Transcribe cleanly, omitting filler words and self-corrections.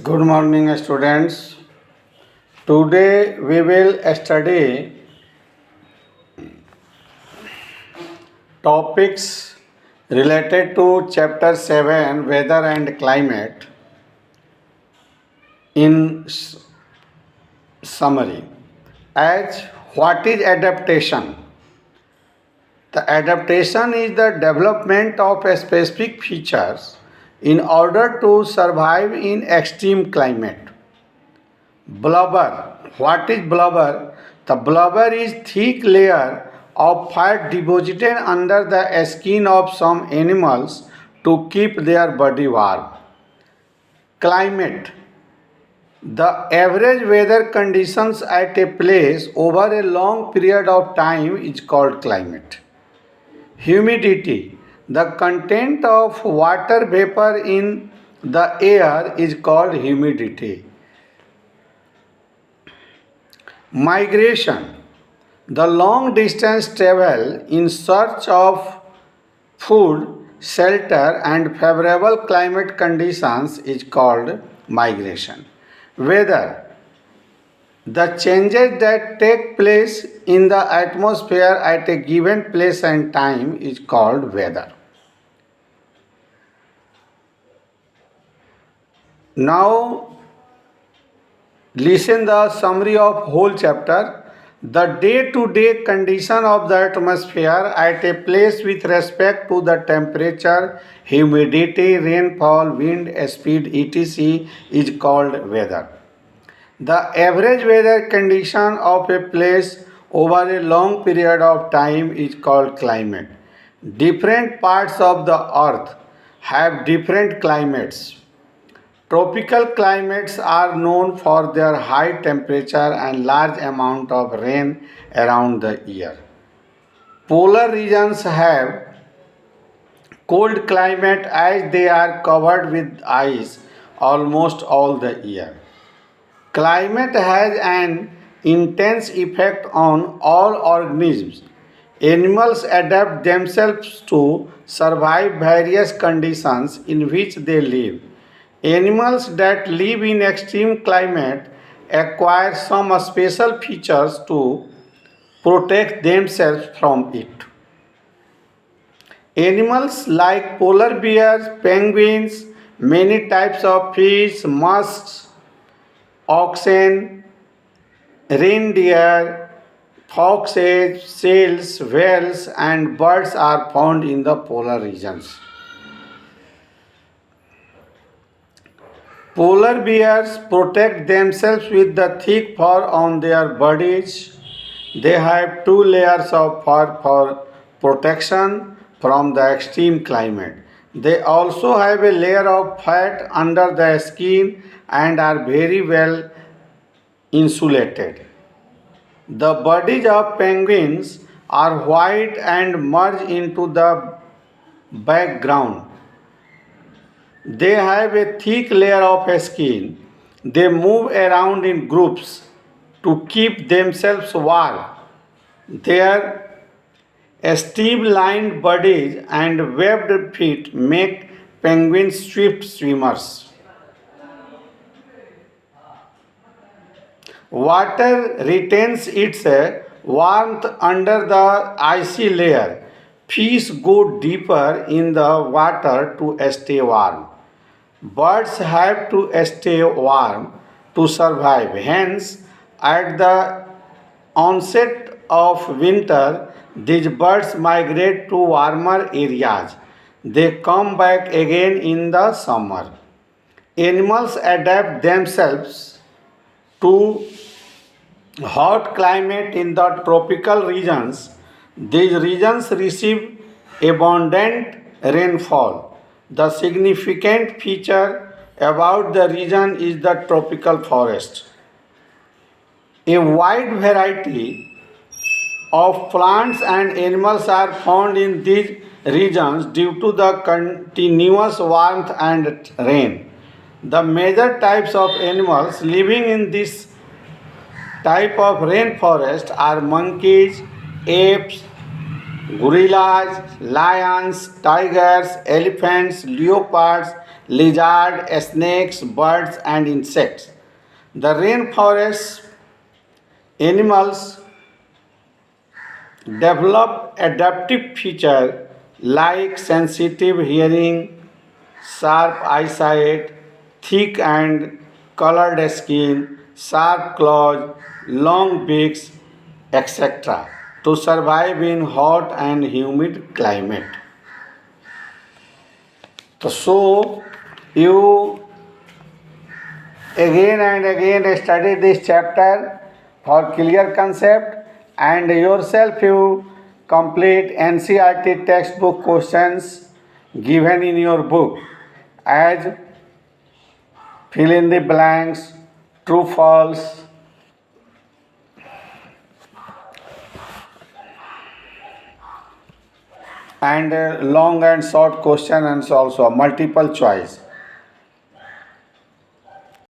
Good morning, students. Today we will study topics related to chapter 7 Weather and Climate in summary. As what is adaptation? The adaptation is the development of a specific features in order to survive in extreme climate. Blubber. What is blubber? The blubber is thick layer of fat deposited under the skin of some animals to keep their body warm. Climate. The average weather conditions at a place over a long period of time is called climate. Humidity. The content of water vapor in the air is called humidity. Migration. The long distance travel in search of food, shelter, and favorable climate conditions is called migration. Weather. The changes that take place in the atmosphere at a given place and time is called weather. Now, listen the summary of whole chapter. The day-to-day condition of the atmosphere at a place with respect to the temperature, humidity, rainfall, wind, speed, etc. is called weather. The average weather condition of a place over a long period of time is called climate. Different parts of the earth have different climates. Tropical climates are known for their high temperature and large amount of rain around the year. Polar regions have cold climate as they are covered with ice almost all the year. Climate has an intense effect on all organisms. Animals adapt themselves to survive various conditions in which they live. Animals that live in extreme climate acquire some special features to protect themselves from it. Animals like polar bears, penguins, many types of fish, musks, oxen, reindeer, foxes, seals, whales, and birds are found in the polar regions. Polar bears protect themselves with the thick fur on their bodies. They have two layers of fur for protection from the extreme climate. They also have a layer of fat under the skin and are very well insulated. The bodies of penguins are white and merge into the background. They have a thick layer of skin. They move around in groups to keep themselves warm. Their streamlined bodies and webbed feet make penguins swift swimmers. Water retains its warmth under the icy layer. Fish go deeper in the water to stay warm. Birds have to stay warm to survive. Hence, at the onset of winter, these birds migrate to warmer areas. They come back again in the summer. Animals adapt themselves to hot climate in the tropical regions. These regions receive abundant rainfall. The significant feature about the region is the tropical forest. A wide variety of plants and animals are found in these regions due to the continuous warmth and rain. The major types of animals living in this type of rainforest are monkeys, apes, gorillas, lions, tigers, elephants, leopards, lizard, snakes, birds, and insects. The rainforest animals develop adaptive features like sensitive hearing, sharp eyesight, thick and colored skin, sharp claws, long beaks, etc. to survive in hot and humid climate. So you again and again study this chapter for clear concept, and yourself you complete NCERT textbook questions given in your book as fill in the blanks, true false, and long and short question, and also multiple choice.